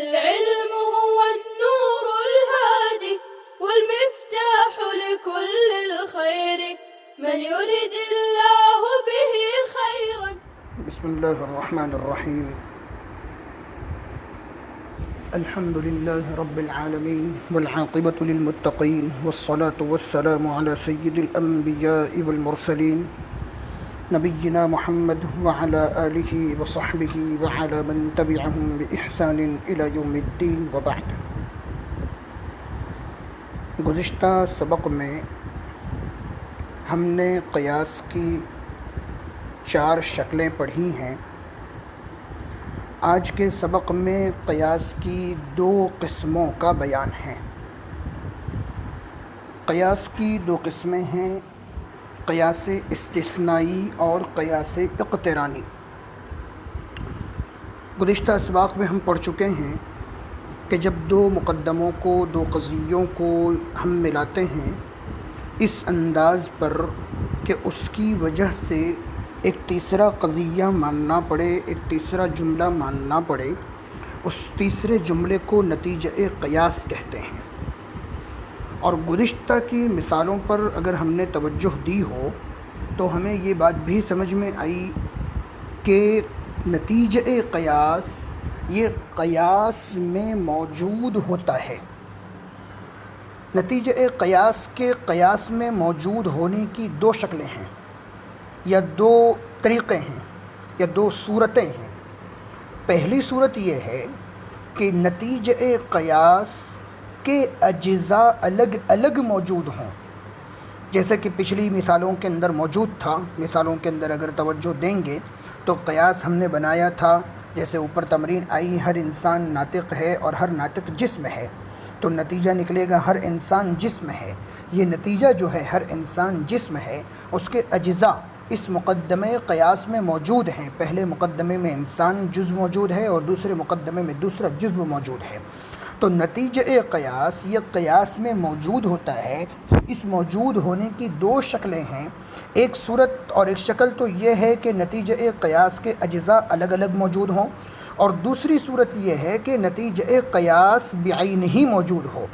العلم هو النور الهادي والمفتاح لكل الخير من يرد الله به خيرا. بسم الله الرحمن الرحيم. الحمد لله رب العالمين والعاقبة للمتقين والصلاة والسلام على سيد الأنبياء والمرسلين نبينا محمد وعلى آله وصحبه وعلى من تبعهم بإحسان إلى يوم الدين وبعد. گزشتہ سبق میں ہم نے قیاس کی 4 شکلیں پڑھی ہیں. آج کے سبق میں قیاس کی 2 قسموں کا بیان ہے. قیاس کی 2 قسمیں ہیں، قیاس استثنائی اور قیاس اقترانی. گزشتہ اسباق میں ہم پڑھ چکے ہیں کہ جب 2 مقدموں کو 2 قضیوں کو ہم ملاتے ہیں اس انداز پر کہ اس کی وجہ سے ایک تیسرا قضیہ ماننا پڑے، ایک تیسرا جملہ ماننا پڑے، اس تیسرے جملے کو نتیجہ قیاس کہتے ہیں. اور گزشتہ کی مثالوں پر اگر ہم نے توجہ دی ہو تو ہمیں یہ بات بھی سمجھ میں آئی کہ نتیجہ قیاس یہ قیاس میں موجود ہوتا ہے. نتیجہ قیاس کے قیاس میں موجود ہونے کی 2 شکلیں ہیں یا 2 طریقے ہیں یا 2 صورتیں ہیں. پہلی صورت یہ ہے کہ نتیجہ قیاس کے اجزاء الگ الگ موجود ہوں، جیسے کہ پچھلی مثالوں کے اندر موجود تھا. مثالوں کے اندر اگر توجہ دیں گے تو قیاس ہم نے بنایا تھا، جیسے اوپر تمرین آئی، ہر انسان ناطق ہے اور ہر ناطق جسم ہے، تو نتیجہ نکلے گا ہر انسان جسم ہے. یہ نتیجہ جو ہے ہر انسان جسم ہے، اس کے اجزاء اس مقدمے قیاس میں موجود ہیں. پہلے مقدمے میں انسان جزو موجود ہے اور دوسرے مقدمے میں دوسرا جزو موجود ہے. تو نتیجہ قیاس یہ قیاس میں موجود ہوتا ہے. اس موجود ہونے کی 2 شکلیں ہیں. ایک صورت اور ایک شکل تو یہ ہے کہ نتیجہ قیاس کے اجزاء الگ الگ موجود ہوں، اور دوسری صورت یہ ہے کہ نتیجہ قیاس بعینہ موجود ہو.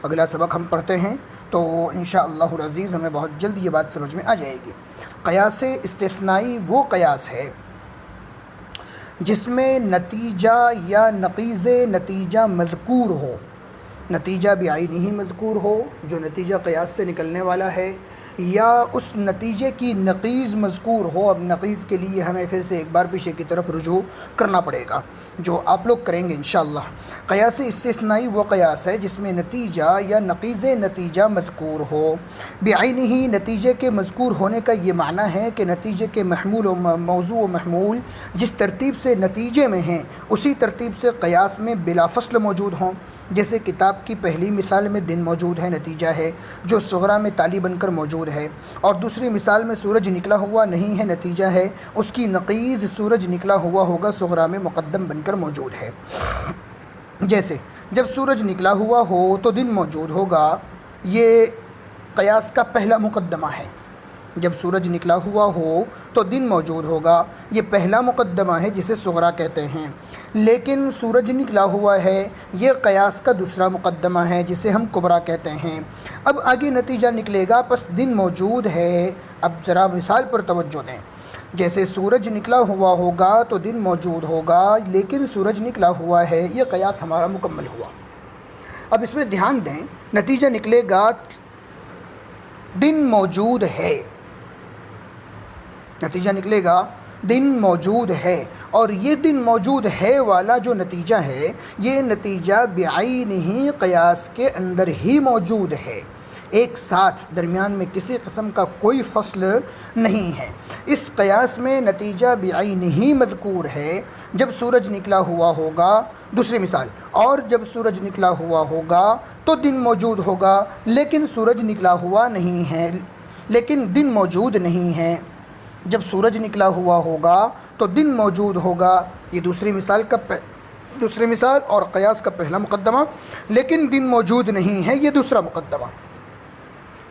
اگلا سبق ہم پڑھتے ہیں تو انشاءاللہ العزیز ہمیں بہت جلد یہ بات سمجھ میں آ جائے گی. قیاس استثنائی وہ قیاس ہے جس میں نتیجہ یا نقیض نتیجہ مذکور ہو. نتیجہ بعینہ ہی مذکور ہو جو نتیجہ قیاس سے نکلنے والا ہے، یا اس نتیجے کی نقیض مذکور ہو. اب نقیض کے لیے ہمیں پھر سے ایک بار پیچھے کی طرف رجوع کرنا پڑے گا، جو آپ لوگ کریں گے انشاءاللہ. قیاس استثنائی وہ قیاس ہے جس میں نتیجہ یا نقیض نتیجہ مذکور ہو. بعینہ ہی نتیجے کے مذکور ہونے کا یہ معنی ہے کہ نتیجے کے محمول و موضوع و محمول جس ترتیب سے نتیجے میں ہیں اسی ترتیب سے قیاس میں بلا فصل موجود ہوں. جیسے کتاب کی پہلی مثال میں دن موجود ہے، نتیجہ ہے، جو صغرا میں تالی بن کر موجود ہے، اور دوسری مثال میں سورج نکلا ہوا نہیں ہے، نتیجہ ہے، اس کی نقیض سورج نکلا ہوا ہوگا، صغرا میں مقدم بن کر موجود ہے. جیسے جب سورج نکلا ہوا ہو تو دن موجود ہوگا، یہ قیاس کا پہلا مقدمہ ہے. جب سورج نکلا ہوا ہو تو دن موجود ہوگا، یہ پہلا مقدمہ ہے جسے صغرا کہتے ہیں. لیکن سورج نکلا ہوا ہے یہ قیاس کا دوسرا مقدمہ ہے جسے ہم کبرا کہتے ہیں. اب آگے نتیجہ نکلے گا، پس دن موجود ہے. اب ذرا مثال پر توجہ دیں. جیسے سورج نکلا ہوا ہوگا تو دن موجود ہوگا، لیکن سورج نکلا ہوا ہے، یہ قیاس ہمارا مکمل ہوا. اب اس میں دھیان دیں، نتیجہ نکلے گا دن موجود ہے. نتیجہ نکلے گا دن موجود ہے، اور یہ دن موجود ہے والا جو نتیجہ ہے یہ نتیجہ بعینہ ہی قیاس کے اندر ہی موجود ہے، ایک ساتھ، درمیان میں کسی قسم کا کوئی فصل نہیں ہے. اس قیاس میں نتیجہ بعینہ ہی مذکور ہے. جب سورج نکلا ہوا ہوگا، دوسری مثال، اور جب سورج نکلا ہوا ہوگا تو دن موجود ہوگا، لیکن سورج نکلا ہوا نہیں ہے، لیکن دن موجود نہیں ہے. جب سورج نکلا ہوا ہوگا تو دن موجود ہوگا، یہ دوسری مثال اور قیاس کا پہلا مقدمہ. لیکن دن موجود نہیں ہے، یہ دوسرا مقدمہ.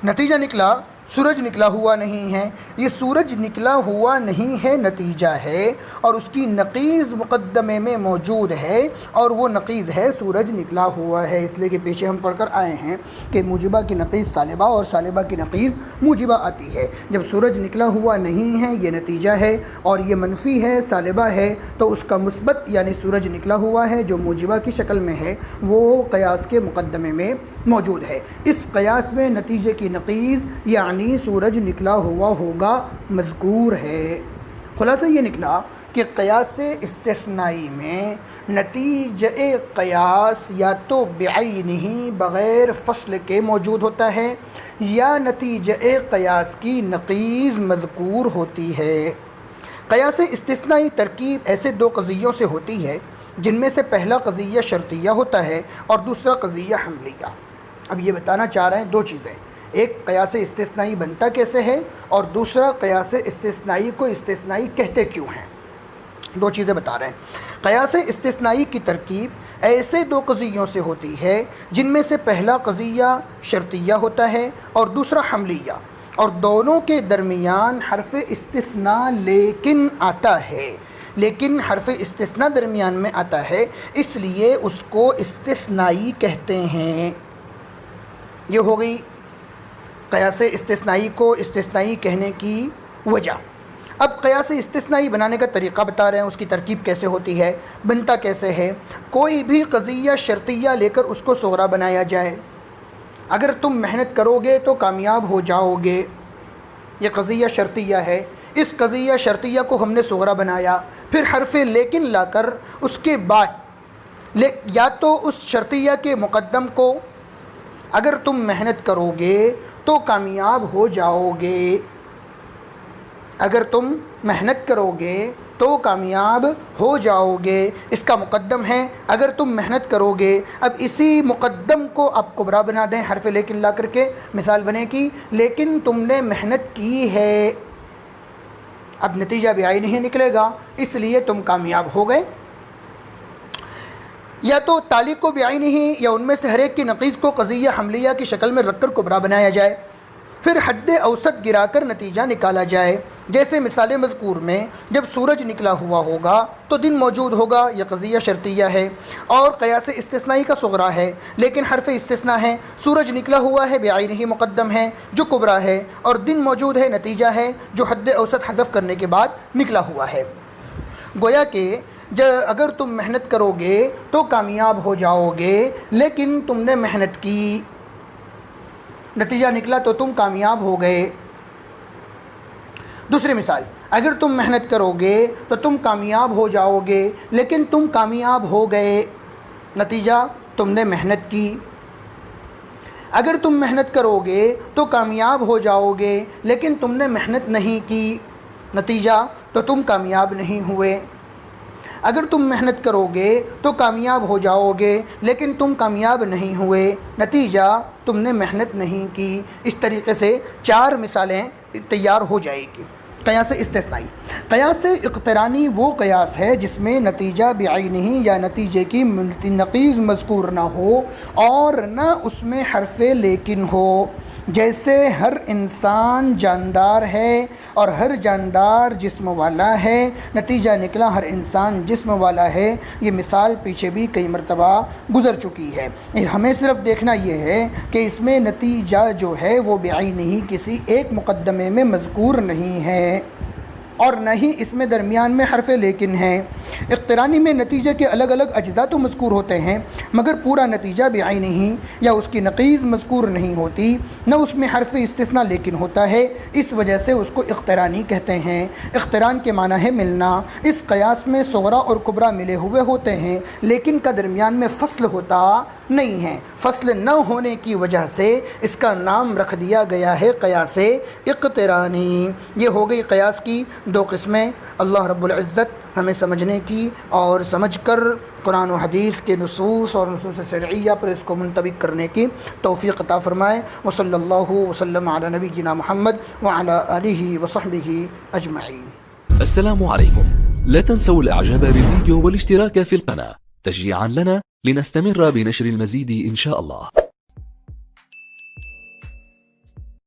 نتیجہ نکلا سورج نکلا ہوا نہیں ہے، یہ سورج نکلا ہوا نہیں ہے نتیجہ ہے، اور اس کی نقیض مقدمے میں موجود ہے، اور وہ نقیض ہے سورج نکلا ہوا ہے۔ اس لیے کہ پیچھے ہم پڑھ کر آئے ہیں کہ موجبہ کی نقیض سالبہ اور سالبہ کی نقیض موجبہ آتی ہے۔ جب سورج نکلا ہوا نہیں ہے یہ نتیجہ ہے، اور یہ منفی ہے سالبہ ہے، تو اس کا مثبت یعنی سورج نکلا ہوا ہے جو موجبہ کی شکل میں ہے وہ قیاس کے مقدمے میں موجود ہے۔ اس قیاس میں نتیجے کی نقیض یعنی سورج نکلا ہوا ہوگا مذکور ہے۔ خلاصہ یہ نکلا کہ قیاس استثنائی میں نتیجہ قیاس یا تو بعینہ بغیر فصل کے موجود ہوتا ہے، یا نتیجہ قیاس کی نقیض مذکور ہوتی ہے۔ قیاس استثنائی ترکیب ایسے دو قضیوں سے ہوتی ہے جن میں سے پہلا قضیہ شرطیہ ہوتا ہے اور دوسرا قضیہ حملیہ۔ اب یہ بتانا چاہ رہے ہیں دو چیزیں، ایک قیاس استثنائی بنتا کیسے ہے، اور دوسرا قیاس استثنائی کو استثنائی کہتے کیوں ہیں۔ دو چیزیں بتا رہے ہیں۔ قیاس استثنائی کی ترکیب ایسے دو قضیوں سے ہوتی ہے جن میں سے پہلا قضیہ شرطیہ ہوتا ہے اور دوسرا حملیہ، اور دونوں کے درمیان حرف استثناء لیکن آتا ہے، لیکن حرف استثناء درمیان میں آتا ہے اس لیے اس کو استثنائی کہتے ہیں۔ یہ ہو گئی قیاس استثنائی کو استثنائی کہنے کی وجہ۔ اب قیاس استثنائی بنانے کا طریقہ بتا رہے ہیں، اس کی ترکیب کیسے ہوتی ہے، بنتا کیسے ہے۔ کوئی بھی قضیہ شرطیہ لے کر اس کو صغرا بنایا جائے، اگر تم محنت کرو گے تو کامیاب ہو جاؤ گے، یہ قضیہ شرطیہ ہے۔ اس قضیہ شرطیہ کو ہم نے صغرا بنایا، پھر حرف لیکن لا کر اس کے بعد یا تو اس شرطیہ کے مقدم کو اگر تم محنت کرو گے تو کامیاب ہو جاؤ گے، اگر تم محنت کرو گے تو کامیاب ہو جاؤ گے، اس کا مقدم ہے اگر تم محنت کرو گے۔ اب اسی مقدم کو آپ کبرا بنا دیں حرف لیکن لا کر کے، مثال بنے کی لیکن تم نے محنت کی ہے، اب نتیجہ بھی نہیں نکلے گا اس لیے تم کامیاب ہو گئے۔ یا تو تعلیق کو بعینہ ہی یا ان میں سے ہر ایک کی نقیض کو قضیہ حملیہ کی شکل میں رکھ کر کبرا بنایا جائے، پھر حد اوسط گرا کر نتیجہ نکالا جائے۔ جیسے مثال مذکور میں جب سورج نکلا ہوا ہوگا تو دن موجود ہوگا، یہ قضیہ شرطیہ ہے اور قیاس استثنائی کا صغرا ہے، لیکن حرف استثناء ہے، سورج نکلا ہوا ہے بعینہ مقدم ہے جو کبرا ہے، اور دن موجود ہے نتیجہ ہے جو حد اوسط حذف کرنے کے بعد نکلا ہوا ہے۔ گویا کہ اگر تم محنت کرو گے تو کامیاب ہو جاؤ گے، لیکن تم نے محنت کی، نتیجہ نکلا تو تم کامیاب ہو گئے۔ دوسری مثال، اگر تم محنت کرو گے تو تم کامیاب ہو جاؤ گے، لیکن تم کامیاب ہو گئے، نتیجہ تم نے محنت کی۔ اگر تم محنت کرو گے تو کامیاب ہو جاؤ گے، لیکن تم نے محنت نہیں کی، نتیجہ تو تم کامیاب نہیں ہوئے۔ اگر تم محنت کرو گے تو کامیاب ہو جاؤ گے، لیکن تم کامیاب نہیں ہوئے، نتیجہ تم نے محنت نہیں کی۔ اس طریقے سے 4 مثالیں تیار ہو جائے گی۔ قیاس استثنائی، قیاس اقترانی وہ قیاس ہے جس میں نتیجہ بعینہ یا نتیجے کی نقیض مذکور نہ ہو اور نہ اس میں حرف لیکن ہو۔ جیسے ہر انسان جاندار ہے اور ہر جاندار جسم والا ہے، نتیجہ نکلا ہر انسان جسم والا ہے۔ یہ مثال پیچھے بھی کئی مرتبہ گزر چکی ہے۔ ہمیں صرف دیکھنا یہ ہے کہ اس میں نتیجہ جو ہے وہ بعینہ کسی ایک مقدمے میں مذکور نہیں ہے اور نہ ہی اس میں درمیان میں حرف لیکن ہے۔ اقترانی میں نتیجے کے الگ الگ اجزاء تو مذکور ہوتے ہیں مگر پورا نتیجہ بعینہ یا اس کی نقیض مذکور نہیں ہوتی، نہ اس میں حرف استثناء لیکن ہوتا ہے، اس وجہ سے اس کو اقترانی کہتے ہیں۔ اقتران کے معنی ہے ملنا۔ اس قیاس میں صغرا اور کبرا ملے ہوئے ہوتے ہیں لیکن کا درمیان میں فصل ہوتا نہیں ہے۔ فصل نہ ہونے کی وجہ سے اس کا نام رکھ دیا گیا ہے قیاس اقترانی۔ یہ ہو گئی قیاس کی 2 قسمیں۔ اللہ رب العزت ہمیں سمجھنے کی اور سمجھ کر قرآن و حدیث کے نصوص اور نصوص شرعیہ پر اس کو منطبق کرنے کی توفیق عطا فرمائے۔ وصلی اللہ وسلم علی نبینا محمد وعلی آلہ وصحبہ اجمعین۔ السلام عليكم. لا تنسوا الاعجاب بالفيديو والاشتراك في القناة تشجيعا لنا لنستمر بنشر المزيد إن شاء الله.